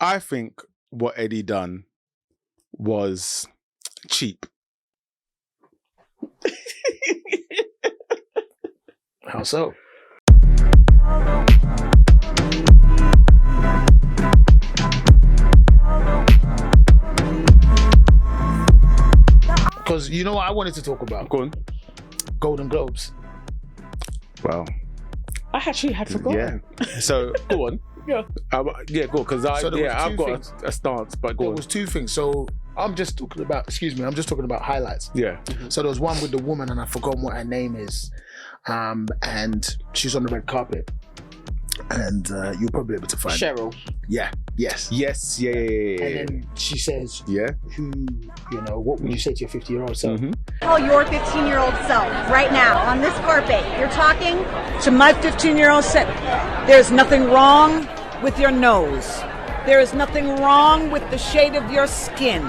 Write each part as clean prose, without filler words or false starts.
I think what Eddie done was cheap. How so? Because you know what I wanted to talk about? Go on. Golden Globes. Well, I actually had forgotten. yeah. So go on. Yeah. Yeah, go on. Because So there was I've two got a stance, but go There on. was two things. So I'm just talking about, I'm just talking about highlights. Yeah. So there was one with the woman and I've forgotten what her name is. And she's on the red carpet. And you'll probably be able to find Cheryl. Yeah. Yes. Yes. Yeah. And then she says, Yeah. What would you say to your 50-year-old self? Mm-hmm. Tell your 15-year-old self right now on this carpet, you're talking to my 15-year-old self. There's nothing wrong with your nose. There is nothing wrong with the shade of your skin.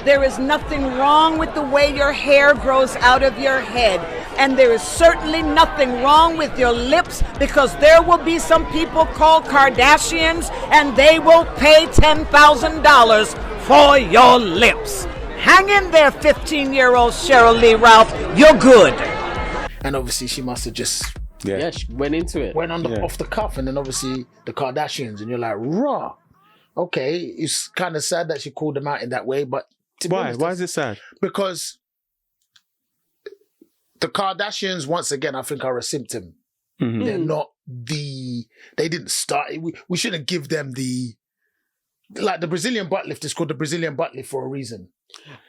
There is nothing wrong with the way your hair grows out of your head. And there is certainly nothing wrong with your lips, because there will be some people called Kardashians and they will pay $10,000 for your lips. Hang in there, 15-year-old Cheryl Lee Ralph. You're good. And obviously she must have just Yeah, she went into it. went off the cuff, and then obviously the Kardashians, and you're like, raw. Okay, it's kind of sad that she called them out in that way, but to be Why? honest, Why is it sad? because the Kardashians, once again, I think are a symptom. Mm-hmm. They're not they didn't start, we shouldn't give them the Brazilian butt lift is called the Brazilian butt lift for a reason.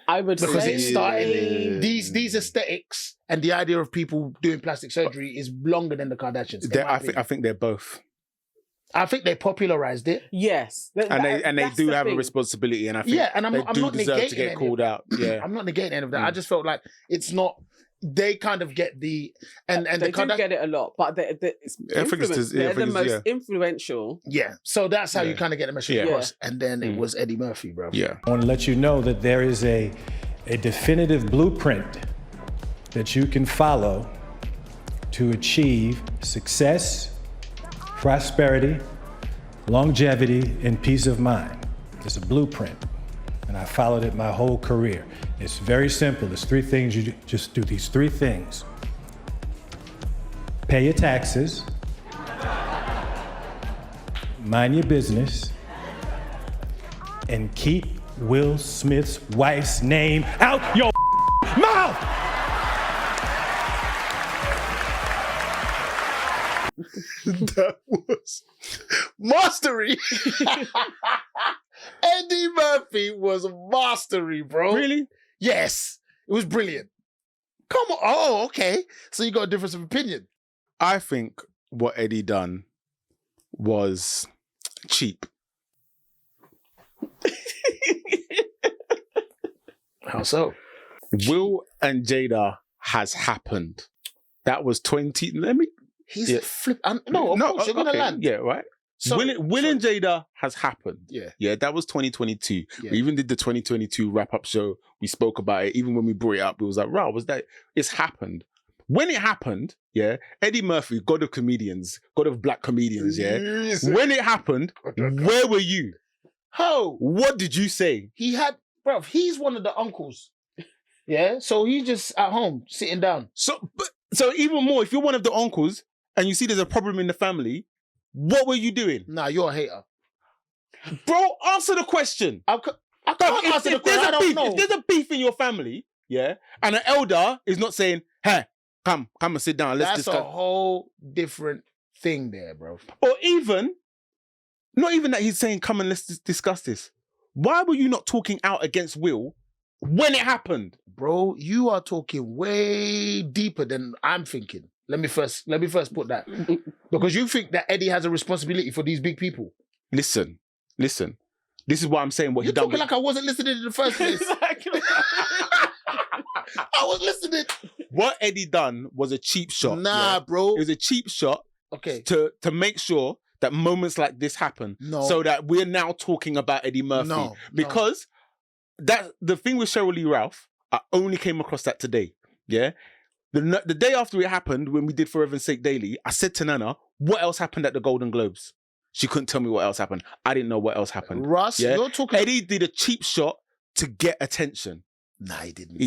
I would Because say it started, these aesthetics and the idea of people doing plastic surgery is longer than the Kardashians. I think they're both. I think they popularized it. yes, And they that's do the have a thing. responsibility, and I think And I'm they not do deserve negating to get any called of out. Yeah. I'm not negating any of that. I just felt like it's not. They kind of get the and They the do get it a lot, but they're I think it's- they're the most yeah. influential. yeah. So that's how you Yeah. kind of get the message Yeah. across. And then it was Eddie Murphy, bro. Yeah. I want to let you know that there is a definitive blueprint that you can follow to achieve success, prosperity, longevity, and peace of mind. It's a blueprint, and I followed it my whole career. It's very simple. There's three things you just do. These three things. Pay your taxes, mind your business, and keep Will Smith's wife's name out your mouth! That was mastery. Eddie Murphy was mastery, bro. Really? Yes. It was brilliant. Come on. Oh, okay. So you got a difference of opinion. I think what Eddie done was cheap. How so? Will and Jada has happened. That was 20. He's Yeah. flip. No, of course, you're going to land. Yeah, right. So- Will and Jada has happened. Yeah. Yeah, that was 2022. Yeah. We even did the 2022 wrap-up show. We spoke about it. Even when we brought it up, it was like, wow, it's happened. When it happened, yeah, Eddie Murphy, god of comedians, god of black comedians, yeah. Yes. When it happened, where were you? How? What did you say? He had, bro, he's one of the uncles. Yeah. So he's just at home, sitting down. So even more, if you're one of the uncles and you see there's a problem in the family, what were you doing? Nah, you're a hater. Bro, answer the question. I can't answer the question. I don't know. If there's a beef in your family, yeah, and an elder is not saying, hey, come and sit down, let's That's discuss. a whole different thing there, bro. Or even, not even that he's saying, come and let's discuss this. Why were you not talking out against Will when it happened? Bro, you are talking way deeper than I'm thinking. Let me first put that. Because you think that Eddie has a responsibility for these big people. Listen. This is why I'm saying what You're he done. talking like I wasn't listening in the first place. I was listening. What Eddie done was a cheap shot. Nah, yeah? bro. It was a cheap shot Okay. to make sure that moments like this happen. No. So that we're now talking about Eddie Murphy. No. Because that the thing with Cheryl Lee Ralph, I only came across that today. Yeah. The day after it happened, when we did For Heaven's Sake Daily, I said to Nana, what else happened at the Golden Globes? She couldn't tell me what else happened. I didn't know what else happened. Russ, Yeah? you're talking. Eddie did a cheap shot to get attention. Nah, he didn't.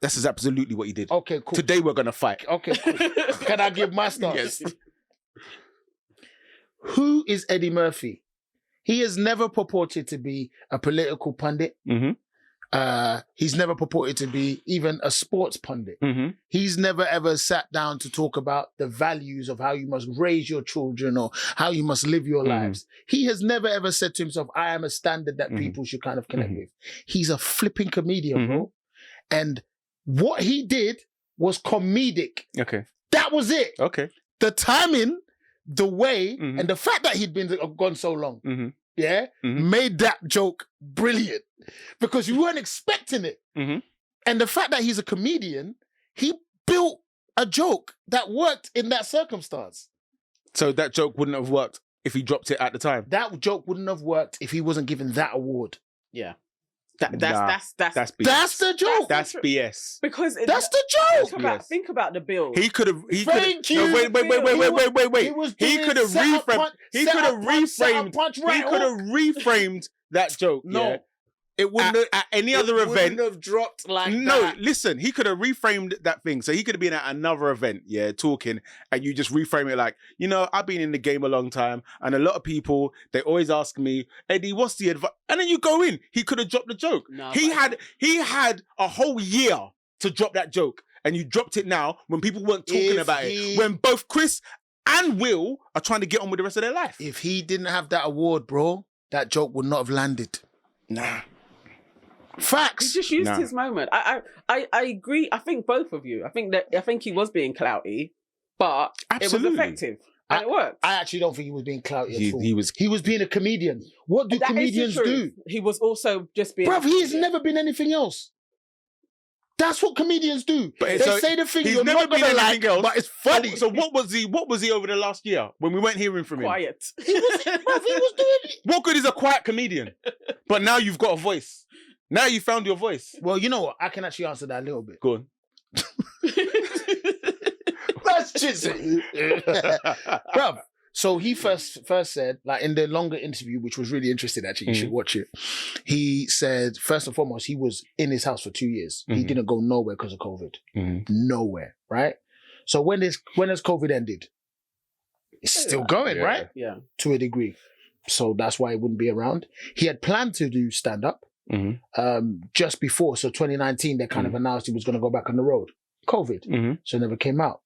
That's absolutely what he did. Okay, cool. Today we're gonna fight. Okay, cool. Can I give my start? Yes. Who is Eddie Murphy? He has never purported to be a political pundit. Mm-hmm. He's never purported to be even a sports pundit. Mm-hmm. He's never ever sat down to talk about the values of how you must raise your children or how you must live your lives. He has never ever said to himself, I am a standard that people should kind of connect with. He's a flipping comedian, bro. And what he did was comedic. Okay. That was it. Okay. The timing, the way, and the fact that he'd been gone so long, made that joke brilliant because you weren't expecting it. And the fact that he's a comedian, he built a joke that worked in that circumstance. So that joke wouldn't have worked if he dropped it at the time. That joke wouldn't have worked if he wasn't given that award. Yeah. That's BS. That's the joke. That's BS. Because That's the joke. think about the bill. He could have. Thank you. No, wait. He could have reframed. He could have reframed that joke. No. Yeah, It wouldn't at any other event. have dropped like No, that. listen, he could have reframed that thing. So he could have been at another event, talking, and you just reframe it like, I've been in the game a long time, and a lot of people, they always ask me, Eddie, what's the advice? And then you go in. He could have dropped the joke. No, he had a whole year to drop that joke, and you dropped it now when people weren't talking about it. When both Chris and Will are trying to get on with the rest of their life. If he didn't have that award, bro, that joke would not have landed. Nah. Facts. He just used his moment. I agree. I think both of you. I think he was being clouty, but Absolutely. it was effective and it worked. I actually don't think he was being clouty at all. He was being a comedian. What do That is the comedians truth. do? He was also just being. Bruv, he's never been anything else. That's what comedians do. But they so say the thing he's you're never not gonna been like, anything else. but it's funny. So what was he over the last year when we weren't hearing from him? Quiet. He was doing it. What good is a quiet comedian? But now you've got a voice. Now you found your voice. Well, you know what? I can actually answer that a little bit. Go on. That's just Bruv. So he first said, like in the longer interview, which was really interesting, actually, you should watch it. He said, first and foremost, he was in his house for 2 years. He didn't go nowhere because of COVID. Nowhere, right? So when has COVID ended? It's still going, right? Yeah. To a degree. So that's why he wouldn't be around. He had planned to do stand-up just before. So 2019, they kind of announced he was going to go back on the road. COVID. So it never came out.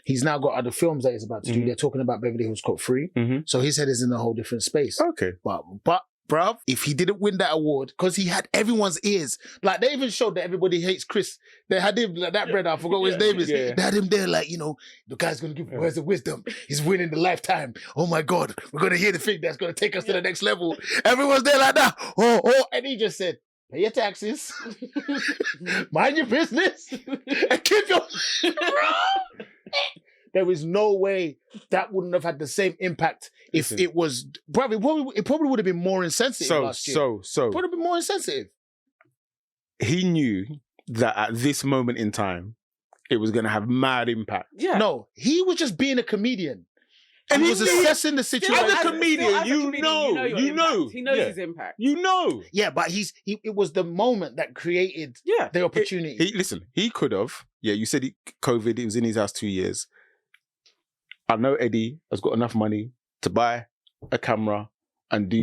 He's now got other films that he's about to do. They're talking about Beverly Hills Cop 3. So his head is in a whole different space. Okay. But bruv, if he didn't win that award, because he had everyone's ears. Like, they even showed that everybody hates Chris. They had him, like, that brother, I forgot what his name is. Yeah. They had him there like, the guy's going to give words of wisdom. He's winning the lifetime. Oh my God, we're going to hear the thing that's going to take us to the next level. Everyone's there like that. Oh, and he just said, pay your taxes, mind your business, and keep your... There is no way that wouldn't have had the same impact if it was... It probably would have been more insensitive last year. So It would have been more insensitive. he knew that at this moment in time, it was going to have mad impact. Yeah. No, he was just being a comedian. And he he was knew- assessing the situation. As a comedian, you know your you impact. know. He knows Yeah. his impact. You know. Yeah, but it was the moment that created Yeah. the opportunity. He could have. Yeah, you said COVID, he was in his house 2 years. I know Eddie has got enough money to buy a camera and do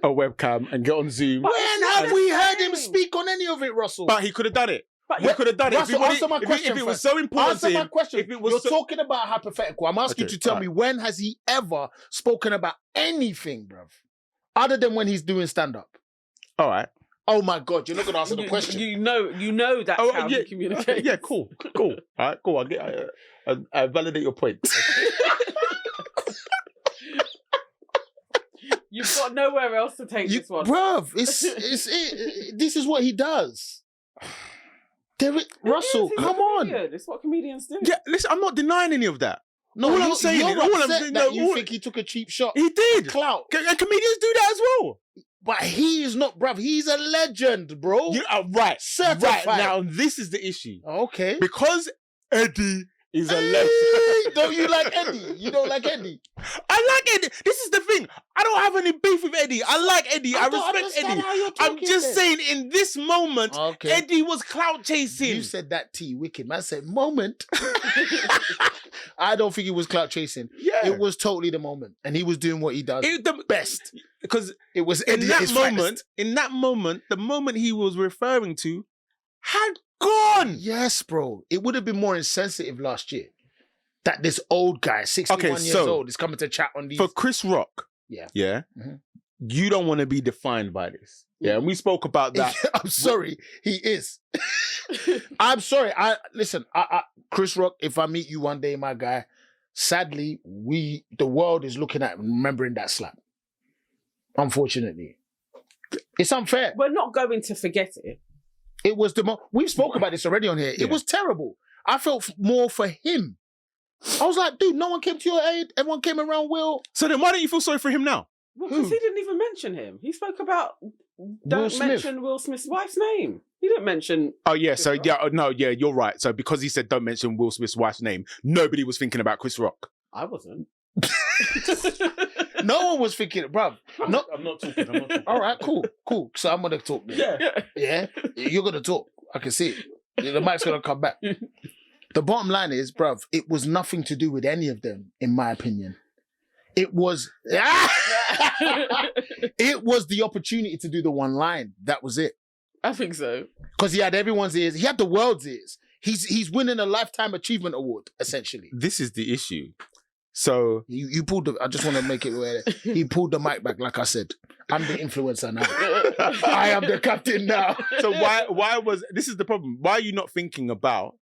a webcam and get on Zoom. When have we heard him speak on any of it, Russell? But he could have done it. But He could have done it. Russell, answer my question if it was first. so important Answer to my him, question. if it was You're so- talking about hypothetical. I'm asking you to tell me, when has he ever spoken about anything, bruv? Other than when he's doing stand-up. All right. Oh my God, you're not going to answer the question. You know that's how he communicates. Yeah, cool. All right, cool. I validate your point. You've got nowhere else to take this one. Bruv, this is what he does. Russell, He's a come on. comedian. It's what comedians do. Yeah, listen, I'm not denying any of that. No, all you're, I'm saying you're is, all I'm upset saying, that no, you all- think he took a cheap shot. He did. Clout. And comedians do that as well. But he is not, bruv. He's a legend, bro. You are right. Certified. Right. Now, this is the issue. Okay. Because Eddie He's a legend. Don't you like Eddie? You don't like Eddie? I like Eddie. This is the thing. I don't have any beef with Eddie. I like Eddie. I don't respect understand Eddie. how you're I'm talking just then. saying, in this moment, Okay. Eddie was clout chasing. You said that T wicked. Man said moment. I don't think it was clout chasing. Yeah. It was totally the moment. And he was doing what he does best. Because It was in Eddie at his finest. that moment, the moment he was referring to had gone. Yes, bro. It would have been more insensitive last year. That this old guy, 61 years so- old, is coming to chat on these. For Chris Rock, Yeah. Mm-hmm. You don't want to be defined by this. Yeah, and we spoke about that. I'm sorry, he is. I'm sorry. Listen, Chris Rock, if I meet you one day, my guy, sadly, the world is looking at remembering that slap. Unfortunately. It's unfair. We're not going to forget it. It was we've spoke about this already on here. Yeah. It was terrible. I felt more for him. I was like, dude, no one came to your aid. Everyone came around Will. So then why don't you feel sorry for him now? Well, because he didn't even mention him. He spoke about don't Smith. mention Will Smith's wife's name. He didn't mention. Oh yeah, so yeah, you're right. So because he said don't mention Will Smith's wife's name, nobody was thinking about Chris Rock. I wasn't. No one was thinking, bruv. No. I'm not talking. All right, cool. So I'm gonna talk then. Yeah? You're gonna talk. I can see it. The mic's gonna come back. The bottom line is, bruv, it was nothing to do with any of them, in my opinion. It was it was the opportunity to do the one line. That was it. I think so. Because he had everyone's ears. He had the world's ears. He's winning a Lifetime Achievement Award, essentially. This is the issue. So You pulled the, I just want to make it aware. He pulled the mic back, like I said. I'm the influencer now. I am the captain now. So why was this is the problem? Why are you not thinking about?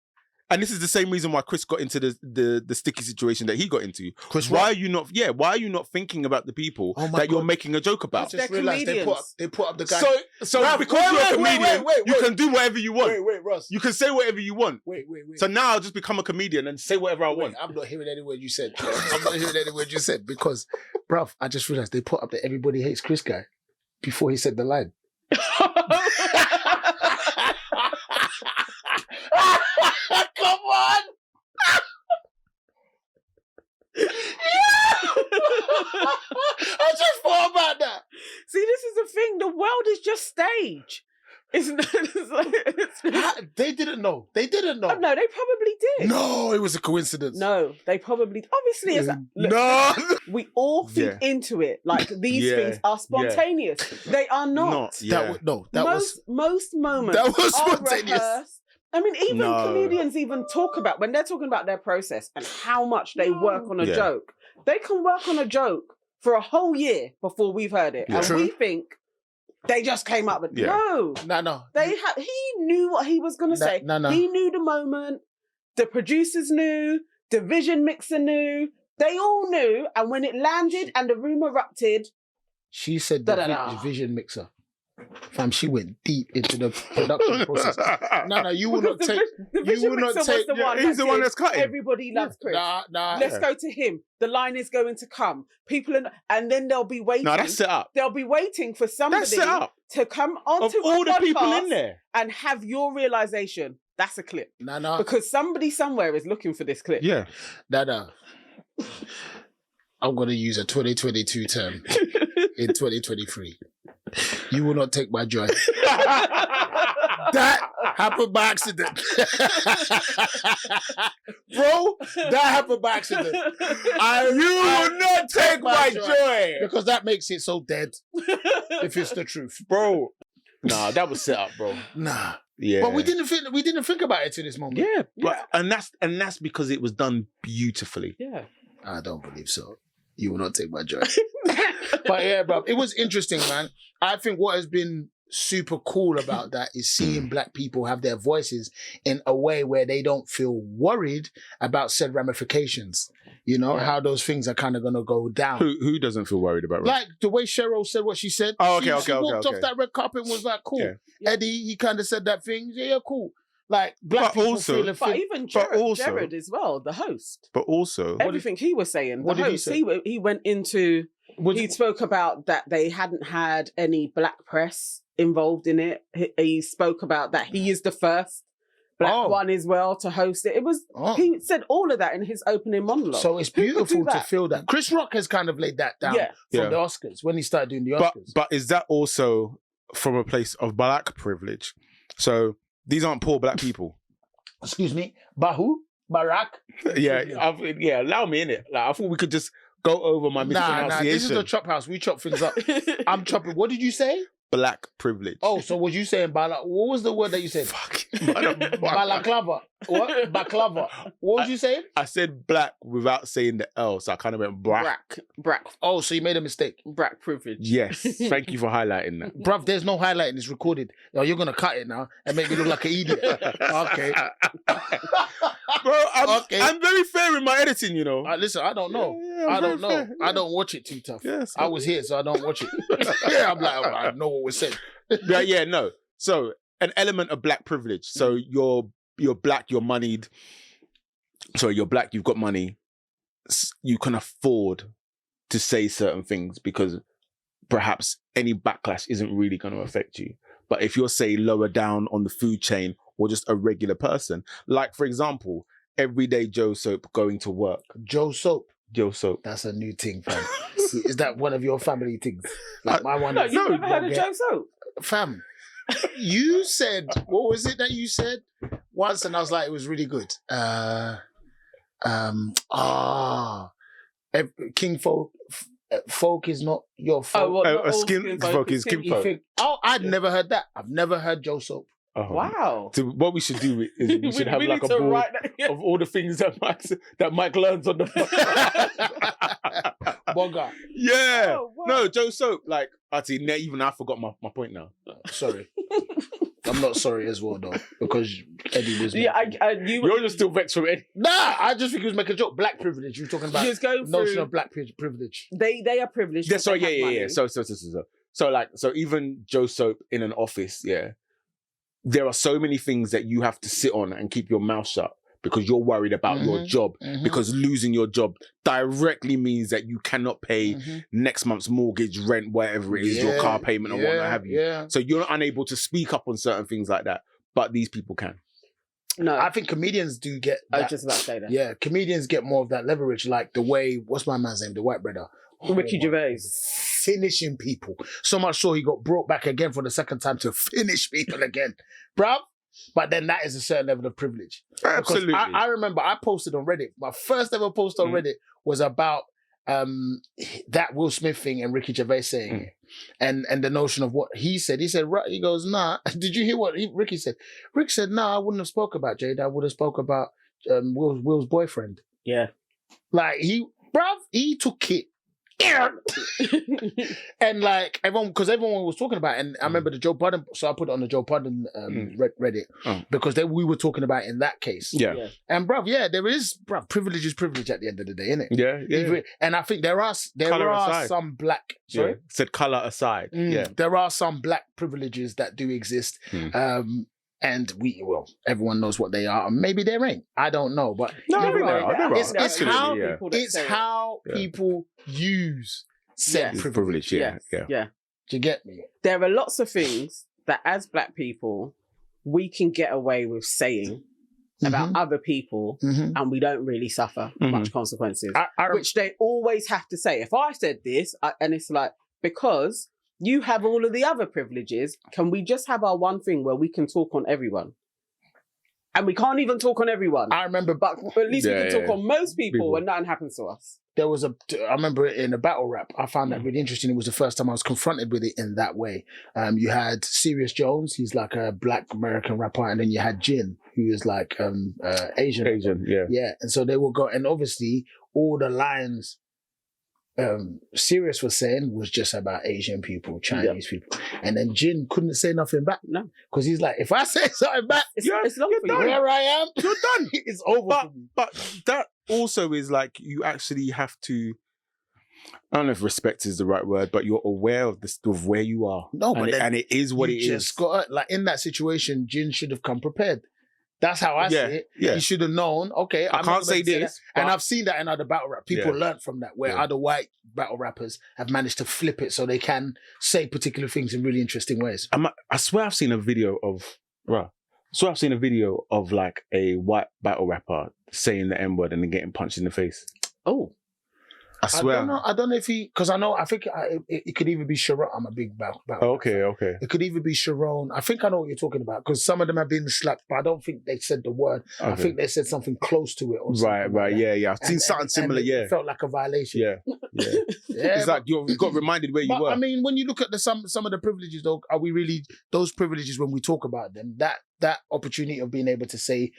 And this is the same reason why Chris got into the sticky situation that he got into. Chris why Rock? are you not? Yeah, why are you not thinking about the people Oh my that you're God. making a joke I about? just They're realized comedians. they put up the guy. So Bruv, because wait, you're a wait, comedian, wait, you can do whatever you want. wait, Ross. You can say whatever you want. Wait. So now I'll just become a comedian and say whatever I want. I'm not hearing any word you said. I'm not hearing any word you said because, bruv, I just realized they put up the Everybody Hates Chris guy before he said the line. Come on! I just thought about that. See, this is the thing. The world is just stage. They didn't know. They didn't know. Oh, no, they probably did. No, it was a coincidence. No, they probably. Obviously, it's, look, No. we all feed into it. Like these Yeah, things are spontaneous. They are not. That was Most moments that was are spontaneous. rehearsed. I mean, even No. comedians even talk about when they're talking about their process and how much they work on a Yeah. joke. They can work on a joke for a whole year before we've heard it, Yeah. and True. we think they just came up with Yeah. no. No. He knew what he was going to say. No. He knew the moment. The producers knew. The vision mixer knew. They all knew. And when it landed and the room erupted, She said the Da-da-da. vision mixer. Fam, she went deep into the production process. No, you will not because take. the vision will not mixer was take- the one. he's that the one did that's cutting. Everybody loves Chris. Nah. Let's go to him. The line is going to come. People are, and then they'll be waiting. No, that's set up. They'll be waiting for somebody That's set up. to come Of onto all a the people podcast in there. and have your realization. That's a clip. No. Because somebody somewhere is looking for this clip. Yeah. No. I'm going to use a 2022 term in 2023. You will not take my joy. That happened by accident. Bro, that happened by accident. You will not take my joy. Because that makes it so dead if it's the truth. Bro. Nah, that was set up, bro. Nah. Yeah. But we didn't think about it to this moment. Yeah, but and that's because it was done beautifully. Yeah. I don't believe so. You will not take my joy. But yeah, bro, it was interesting, man. I think what has been super cool about that is seeing black people have their voices in a way where they don't feel worried about said ramifications. You know, how those things are kind of going to go down. Who doesn't feel worried about it? Like the way Cheryl said what she said. Oh, she okay. walked off that red carpet and was like, cool. Yeah. Eddie, he kind of said that thing. Yeah, cool. Like black But people also- feeling But even Jared, also- as well, the host. But also, Everything he was saying, what the did he host, say? he went into, he spoke about that they hadn't had any black press involved in it. He spoke about that he is the first black one as well to host it. It was he said all of that in his opening monologue. So it's Who could do beautiful to that? feel that. Chris Rock has kind of laid that down from the Oscars when he started doing the Oscars. But is that also from a place of black privilege? So these aren't poor black people. Excuse me, Bahu? Barack? Allow me in it. Like, I thought we could just go over my mispronunciation. Nah, this is the Chophouse. We chop things up. I'm chopping. What did you say? Black privilege. Oh, so was you saying what was the word that you said? Fuck. Balaclava. What? Baklava. What was you saying? I said black without saying the L, so I kind of went brack. Brack. Oh, so you made a mistake. Brack privilege. Yes. Thank you for highlighting that. Bruv, there's no highlighting. It's recorded. No, you're going to cut it now and make me look like an idiot. Okay. Bro, I'm very fair in my editing, you know. Listen, I don't know. Yeah, I don't know. fair. I don't watch it too tough. Yes, I was here, so I don't watch it. I'm like, I know what was said. No. So an element of black privilege. So you're black, you're moneyed. So you're black, you've got money. You can afford to say certain things because perhaps any backlash isn't really going to affect you. But if you're, say, lower down on the food chain or just a regular person, like, for example, everyday Joe Soap going to work. Joe Soap. Joe Soap. That's a new thing, fam. Is that one of your family things? Like my one. No, you've never heard of Joe Soap? Fam, you said, what was it that you said once? And I was like, it was really good. King folk is not your folk. Skin folk is skin folk. I'd never heard that. I've never heard Joe Soap. Wow. So what we should do is we should have like a board of all the things that Mike learns on the Bogger. Yeah. Oh, wow. No, Joe Soap, like, actually, even I forgot my point now. Sorry. I'm not sorry as well, though, because Eddie was... You're just still vexed from Eddie. Nah, I just think he was making a joke. Black privilege. You were talking about notion of black privilege. They are privileged. Yeah, yeah. So even Joe Soap in an office, there are so many things that you have to sit on and keep your mouth shut because you're worried about your job, because losing your job directly means that you cannot pay next month's mortgage, rent, whatever it is, your car payment or whatnot have you. Yeah. So you're unable to speak up on certain things like that, but these people can. No, I think comedians do get that. I was just about to say that. Yeah, comedians get more of that leverage, like the way, what's my man's name? The white brother. Ricky Gervais. Finishing people. So much so he got brought back again for the second time to finish people again. Bruv. But then that is a certain level of privilege. Absolutely. I remember I posted on Reddit. My first ever post on Reddit was about that Will Smith thing and Ricky Gervais saying it. And the notion of what he said. He said, right, he goes, nah. Did you hear what Ricky said? Rick said, nah, I wouldn't have spoke about Jada. I would have spoke about Will's boyfriend. Yeah. Like he took it. And like everyone, because everyone was talking about it, and I remember the Joe Budden, so I put it on the Joe Budden Reddit because we were talking about it in that case. Yeah. And there is privilege is privilege at the end of the day, isn't it? Yeah. And I think there are some black said colour aside. There are some black privileges that do exist. And everyone knows what they are. Maybe there ain't. I don't know. But it's how people use said privilege. Yeah. Do you get me? There are lots of things that as black people, we can get away with saying about other people and we don't really suffer much consequences. Which they always have to say. If I said this, and it's like, because you have all of the other privileges, can we just have our one thing where we can talk on everyone? And we can't even talk on everyone. I remember, but at least we can talk on most people when nothing happens to us. I remember in a battle rap, I found that really interesting. It was the first time I was confronted with it in that way. You had Serious Jones, he's like a black American rapper, and then you had Jin, who is like Asian. Yeah. And so they will go, and obviously all the lines Serious was saying was just about Asian people, Chinese people. And then Jin couldn't say nothing back. No. Because he's like, if I say something back, it's long for you. Where I am, you're done. It's over for me. But that also is like, you actually have to, I don't know if respect is the right word, but you're aware of where you are. No, but and it is what it is. Just got like in that situation, Jin should have come prepared. That's how I see it. Yeah. He should have known, okay, I can't say this. And I've seen that in other battle rap. People learned from that, where other white battle rappers have managed to flip it so they can say particular things in really interesting ways. I swear I've seen a video of So I've seen a video of like a white battle rapper saying the N-word and then getting punched in the face. Oh. I swear. I don't know if he, because I think it could either be Sharon. I'm a big battle. Okay. It could either be Sharon. I think I know what you're talking about because some of them have been slapped, but I don't think they said the word. Okay. I think they said something close to it. Or something Right. like Yeah. I've seen something similar. and Yeah. It felt like a violation. Yeah. It's like you got reminded where you were. I mean, when you look at some of the privileges, though, are we really those privileges when we talk about them? That opportunity of being able to say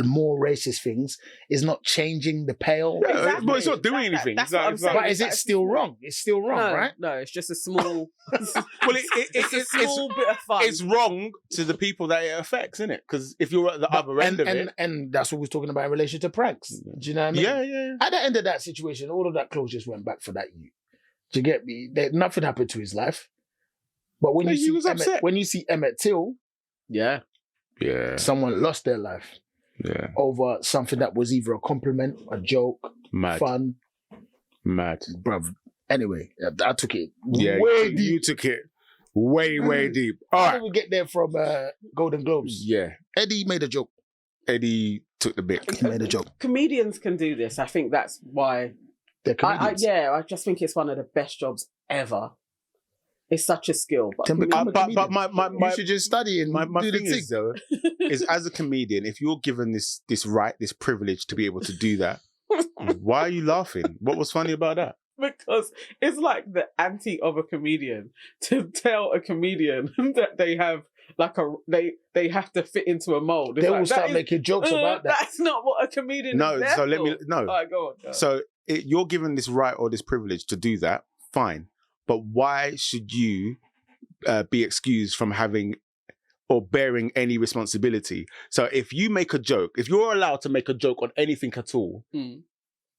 more racist things is not changing the pale. Yeah, Exactly. but it's not doing anything. That's It's like- what I'm it's like- saying. But is it still wrong? It's still wrong, right? No, it's just a small. Well, it's a small bit of fun. it's wrong to the people that it affects, isn't it? Because if you're at the other end of it, and that's what we was talking about in relation to pranks. Do you know what I mean? yeah. At the end of that situation, all of that clothes just went back for that youth. Do you get me? Nothing happened to his life. But when Yeah, you he was see upset. when you see Emmett Till, yeah. someone lost their life Yeah. over something that was either a compliment, a joke, Mad. fun. Bruv. Anyway, I took it Yeah, way you deep. took it way deep. All How right. did we get there from Golden Globes? Yeah. Eddie made a joke. Eddie took the bit. He made a joke. Comedians can do this. I think that's why. They're comedians. I just think it's one of the best jobs ever. It's such a skill. But Can become a But comedian. my you should just study and my do the thing thing. is though, is as a comedian, if you're given this right, this privilege to be able to do that, why are you laughing? What was funny about that? Because it's like the anti of a comedian to tell a comedian that they have like they have to fit into a mold. It's They like, will that start is- making jokes about that. That's not what a comedian No, is there so let me for. no. All right, go on. So you're given this right or this privilege to do that, fine. But why should you be excused from having or bearing any responsibility? So if you make a joke, if you're allowed to make a joke on anything at all,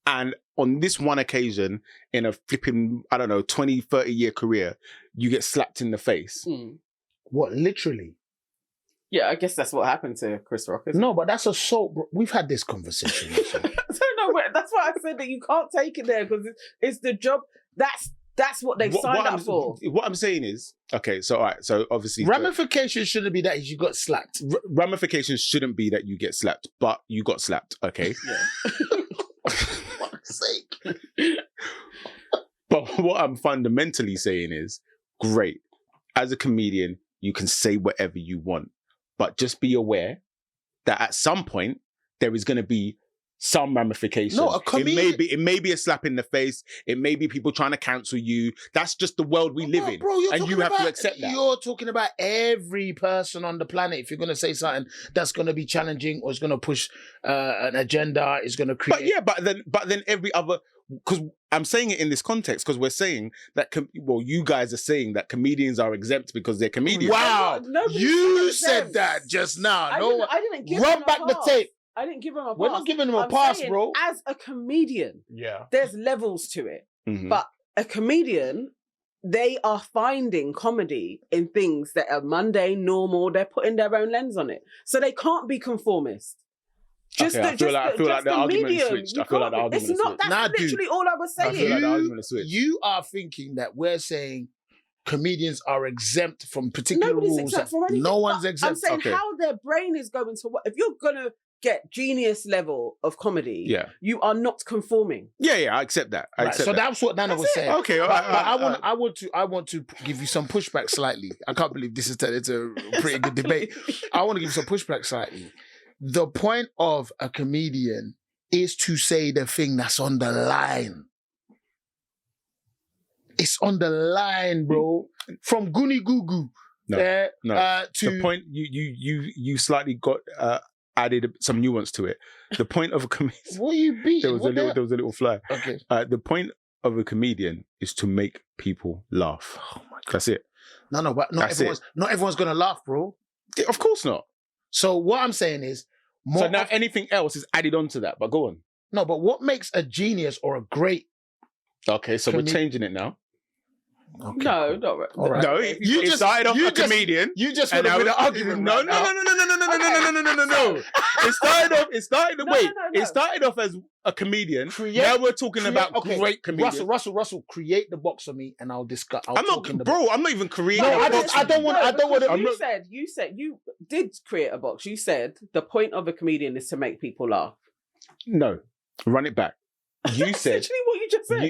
and on this one occasion in a flipping, 20, 30 year career, you get slapped in the face. What, literally? Yeah, I guess that's what happened to Chris Rock. Isn't No, but that's assault, bro. We've had this conversation. also. it? That's why I said that you can't take it there because it's the job. That's what they signed up for. What I'm saying is, okay, so all right, so obviously Ramifications shouldn't be that you got slapped. ramifications shouldn't be that you get slapped, but you got slapped, okay? Yeah. For fuck's sake. But what I'm fundamentally saying is, great, as a comedian, you can say whatever you want, but just be aware that at some point there is going to be some ramification. No, a comedian... it may be a slap in the face. It may be people trying to cancel you. That's just the world we live in, bro, and you have to accept that. You're talking about every person on the planet. If you're going to say something that's going to be challenging or is going to push an agenda, is going to create. But then every other. Because I'm saying it in this context because we're saying that, you guys are saying that comedians are exempt because they're comedians. Wow, Nobody you said said that just now. I didn't give run him a back the pass. tape. I didn't give him a pass. We're not giving him a I'm pass, saying, bro. As a comedian, Yeah, there's levels to it. Mhm. But a comedian, they are finding comedy in things that are mundane, normal. They're putting their own lens on it. So they can't be conformist. I feel like the argument switched. I feel like the argument It's not. switched. That's literally all I was I feel saying. like the argument is switched. you are thinking that we're saying comedians are exempt from particular Nobody's rules. exempt from anything. No one's but exempt. I'm saying Okay. how their brain is going to work. If you're gonna get genius level of comedy, Yeah. you are not conforming. Yeah, I accept that. I Right, accept so that. that's what Nana was saying. Okay, all But, right, I want to give you some pushback slightly. I can't believe this is it's a pretty good debate. I want to give you some pushback slightly. The point of a comedian is to say the thing that's on the line. It's on the line, bro. From Goonie Goo Goo No, to the point you slightly got added some nuance to it. The point of a comedian. what are you beating? there was a little fly. Okay. The point of a comedian is to make people laugh. Oh my God. That's it. No, but That's not everyone's gonna laugh, bro. Of course not. So what I'm saying is So now anything else is added onto that. But go on. no, but what makes a genius or a great Okay, so we're Comedi- changing it now. Okay, No, cool. not right. All right. No, it started off a comedian. You just and want to now win an argument. No. It started off as a comedian. Now we're talking about great comedians. Russell, create the box for me, and I'll discuss. I'm not even creating. No, a box. I don't want. You said you did create a box. You said the point of a comedian is to make people laugh. No, run it back. You said Essentially what you just said.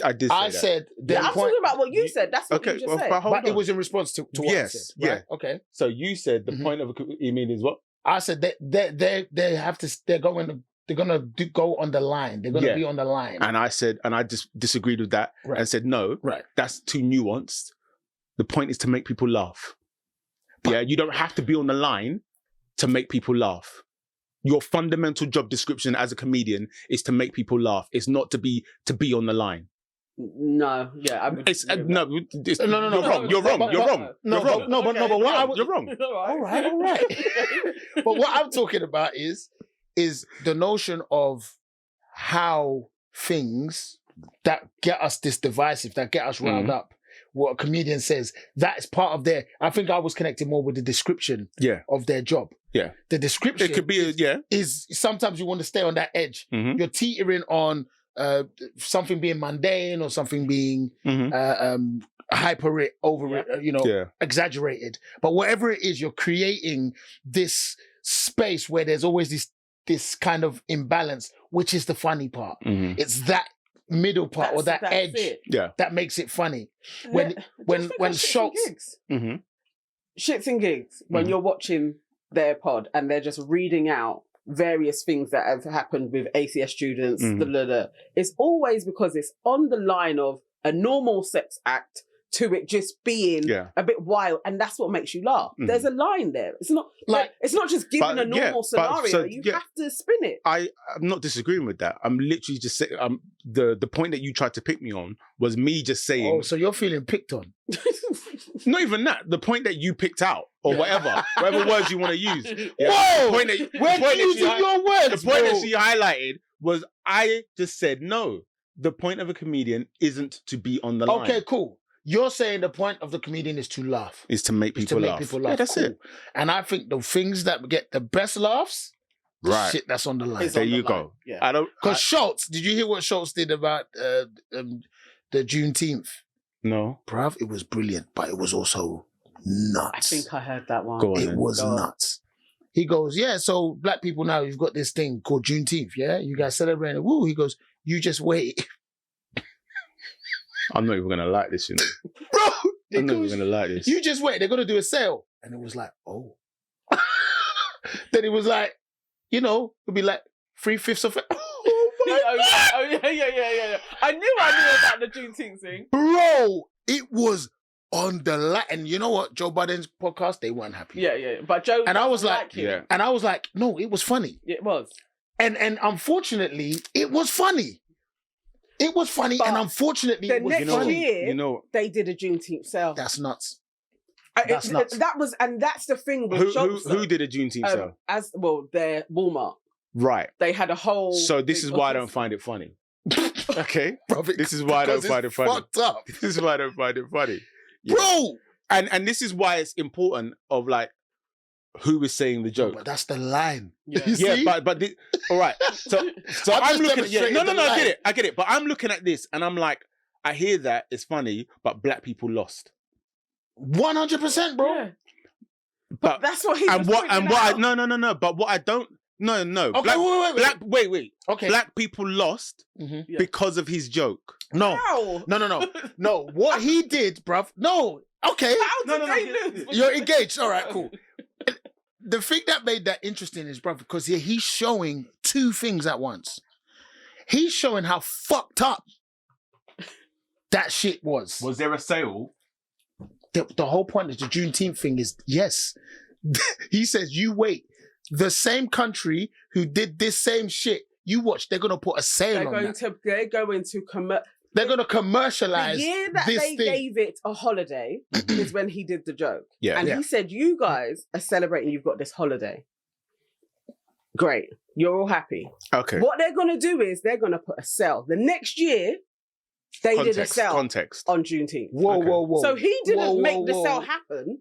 I did. I said. I'm talking about what you said. That's what you just said. But it was in response to what I said. Right? Yeah. Okay. So you said the point of a comedian is what? I said they have to. They're gonna go on the line. They're gonna be on the line. And I said, and I just disagreed with that and said no. Right. That's too nuanced. The point is to make people laugh. Yeah. You don't have to be on the line to make people laugh. Your fundamental job description as a comedian is to make people laugh. It's not to be on the line. No, yeah, no. You're wrong. You're wrong. All right. But what I'm talking about is the notion of how things that get us this divisive, that get us riled up. What a comedian says, that is part of their. I think I was connecting more with the description of their job. Yeah. The description it could be is sometimes you want to stay on that edge. Mm-hmm. You're teetering on something being mundane or something being exaggerated. But whatever it is, you're creating this space where there's always this kind of imbalance, which is the funny part. Mm-hmm. It's that middle part or that edge that makes it funny. When Schultz shits and gigs, when you're watching their pod and they're just reading out various things that have happened with ACS students, it's always because it's on the line of a normal sex act to it just being a bit wild, and that's what makes you laugh. There's a line there. It's not it's not just giving a normal scenario. You have to spin it. I'm not disagreeing with that. I'm literally just saying the point that you tried to pick me on was me just saying. Oh, so you're feeling picked on? Not even that. The point that you picked out, or whatever words you want to use. Whoa! The point that she highlighted was I just said no. The point of a comedian isn't to be on the line. Okay, cool. You're saying the point of the comedian is to laugh. Is to make people laugh. Yeah, that's it. And I think the things that get the best laughs, shit that's on the line. There you go. Yeah. Because Schultz, did you hear what Schultz did about the Juneteenth? No. Bruv, it was brilliant, but it was also nuts. I think I heard that one. It was nuts. He goes, yeah, so black people now, you've got this thing called Juneteenth, yeah? You guys celebrating it. Woo. He goes, you just wait. I'm not even going to like this, you know. Bro! I'm not even going to like this. You just wait. They're going to do a sale. And it was like, oh. Then it was like, it'll be like 3/5 of it. Oh, my God. Yeah. I knew about the Juneteenth thing. Bro, it was on the line. And you know what? Joe Biden's podcast, they weren't happy. Yeah. But Joe and I was like, and I was like, no, it was funny. It was. And unfortunately, it was funny. It was funny, but and unfortunately, the it was next funny. year, they did a Juneteenth sale. That's nuts. That's nuts. That's the thing with who did a Juneteenth sale? Their Walmart. Right. They had a whole. So this is why I don't find it funny. Okay, this is why I don't find it funny. Fucked up. This is why I don't find it funny, bro. And this is why it's important of like who is saying the joke. But that's the line. Yeah, but all right. So I'm looking. No, I get it. But I'm looking at this and I'm like, I hear that it's funny, but black people lost. 100%, bro. Yeah. But that's what he was No. But what I don't. No. Okay, wait. Okay. Black people lost because of his joke. No. No. What he did, bruv. No. Okay. How did they lose? You're engaged. All right, cool. The thing that made that interesting is, bruv, because he's showing two things at once. He's showing how fucked up that shit was. Was there a sale? The whole point of the Juneteenth thing is, yes. He says, you wait. The same country who did this same shit, you watch, they're going to put a sale on that. They're going to commercialize the year that they gave it a holiday is when he did the joke. Yeah. And he said, you guys are celebrating you've got this holiday. Great. You're all happy. Okay. What they're going to do is they're going to put a sale. The next year, they did a sale on Juneteenth. Whoa. So he didn't make the sale happen.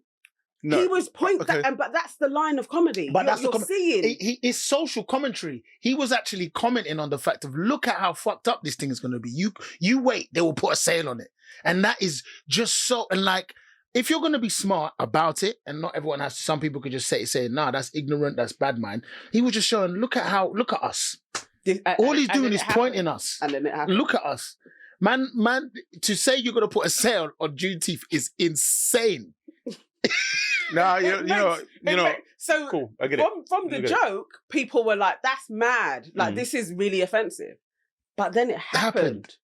No. He was but that's the line of comedy. But that's you're seeing. It's social commentary. He was actually commenting on the fact of, look at how fucked up this thing is going to be. You wait, they will put a sale on it. And that is just so, and like, if you're going to be smart about it, and not everyone has to, some people could just say, nah, that's ignorant, that's bad mind. He was just showing, look at us. All he's doing is pointing us. And then it happened. Look at us. Man, to say you're going to put a sale on Juneteenth is insane. No, you know. So cool. I get it. From the joke, people were like, "That's mad! Like this is really offensive." But then it happened.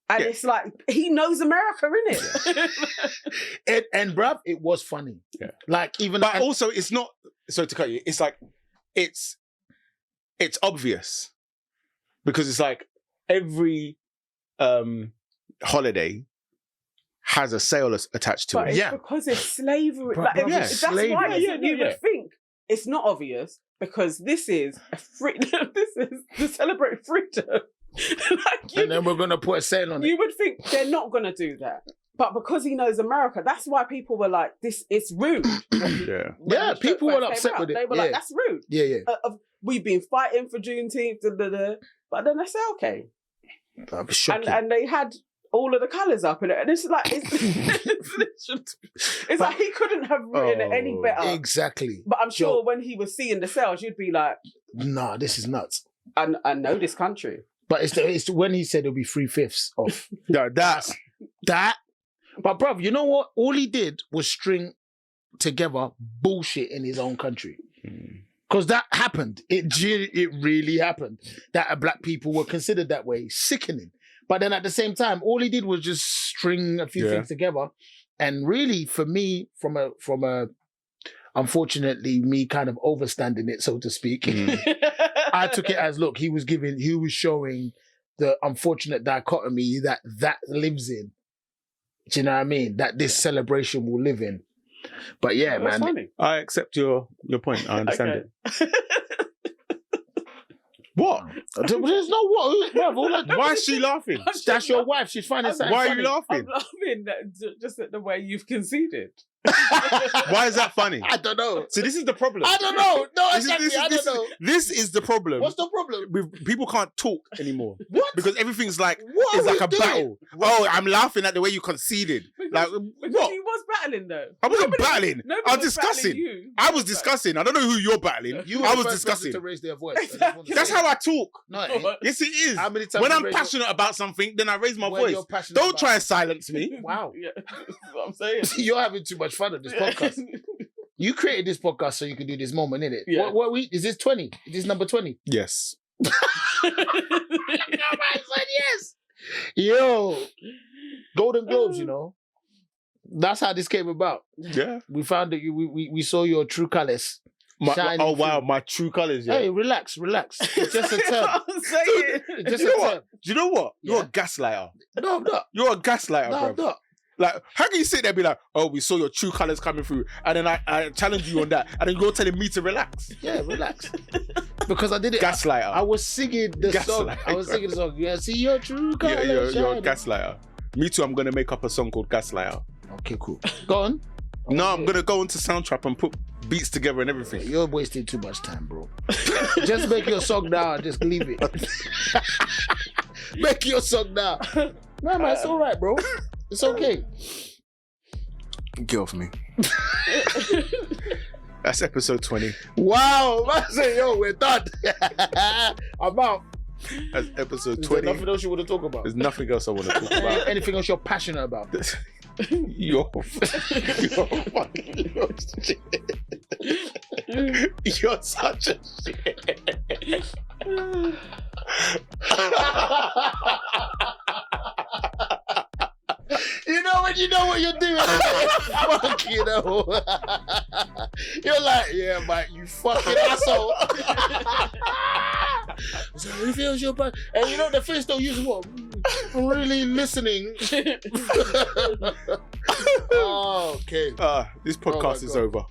And it's like he knows America, innit? and bruv, it was funny. Yeah. Like even, but also it's not. Sorry to cut you. It's like it's obvious because it's like every holiday has a sale attached to it. It's because it's slavery. That's slavery. Why you would think it's not obvious because this is this is to celebrate freedom. And then we're gonna put a sale on it. You would think they're not gonna do that. But because he knows America, that's why people were like, "This it's rude." People were upset with it. They were like, "That's rude." We've been fighting for Juneteenth, but then they say, "Okay." That was shocking. And they had all of the colours up in it, and it's like it's like he couldn't have written it any better. Exactly. But I'm sure when he was seeing the sales, you'd be like, "Nah, this is nuts." I know this country. But it's when he said it'll be 3/5 off. that. But bruv, you know what? All he did was string together bullshit in his own country. Because that happened. It really happened. That black people were considered that way. Sickening. But then at the same time, all he did was just string a few things together. And really, for me, from a unfortunately, me kind of overstanding it, so to speak, I took it as, look, he was showing the unfortunate dichotomy that lives in. Do you know what I mean? That this celebration will live in. But yeah, man. Funny. I accept your point. I understand it. What? There's no what. Why is she laughing? That's your wife. She's finding something. Why are you laughing? I'm laughing just at the way you've conceded. Why is that funny? I don't know. So this is the problem. I don't know. No, exactly. I don't know. This is the problem. What's the problem? People can't talk anymore. What? Because everything's like it's like a battle. Oh, I'm laughing at the way you conceded. Like what? He was battling though. I wasn't battling. I was discussing. I was discussing. I don't know who you're battling. I was discussing. To raise their voice. That's how I talk. No, it yes, it is. How many times when I'm passionate about something, then I raise my voice. Don't try and silence me. Wow. Yeah, that's what I'm saying. You're having too much fun at this podcast. You created this podcast so you could do this moment, innit? Yeah. What week? Is this 20? Is this number 20? Yes. I said yes. Yo, Golden Globes, you know. That's how this came about. Yeah. We found that we saw your true colours. Oh wow, my true colours. Yeah. Hey, relax. It's just a term. It's just a term. Do you know what? You're a gaslighter. No, I'm not. You're a gaslighter, bro. I'm not. Like, how can you sit there and be like, oh, we saw your true colours coming through, and then I challenge you on that, and then you're telling me to relax? Yeah, relax. Because I did it. Gaslighter. I was singing the song. Yeah, see your true colours. You're a gaslighter. Me too, I'm going to make up a song called Gaslighter. Okay, cool. Go on. I'm going to go into Soundtrap and put beats together and everything. You're wasting too much time, bro. Just make your song now and just leave it. Make your song now. No, man, it's all right, bro. It's okay. Get off me. That's episode 20. Wow. I say, yo, we're done. I'm out. That's episode 20. Is there nothing else you want to talk about? There's nothing else I want to talk about. Anything else you're passionate about? You're such a shit. You know when you know what you're doing. Fuck, you know. You're like, yeah, Mike, you fucking asshole. So who feels your bad? And you know the face don't use what? I'm really listening. Oh, okay. This podcast is over.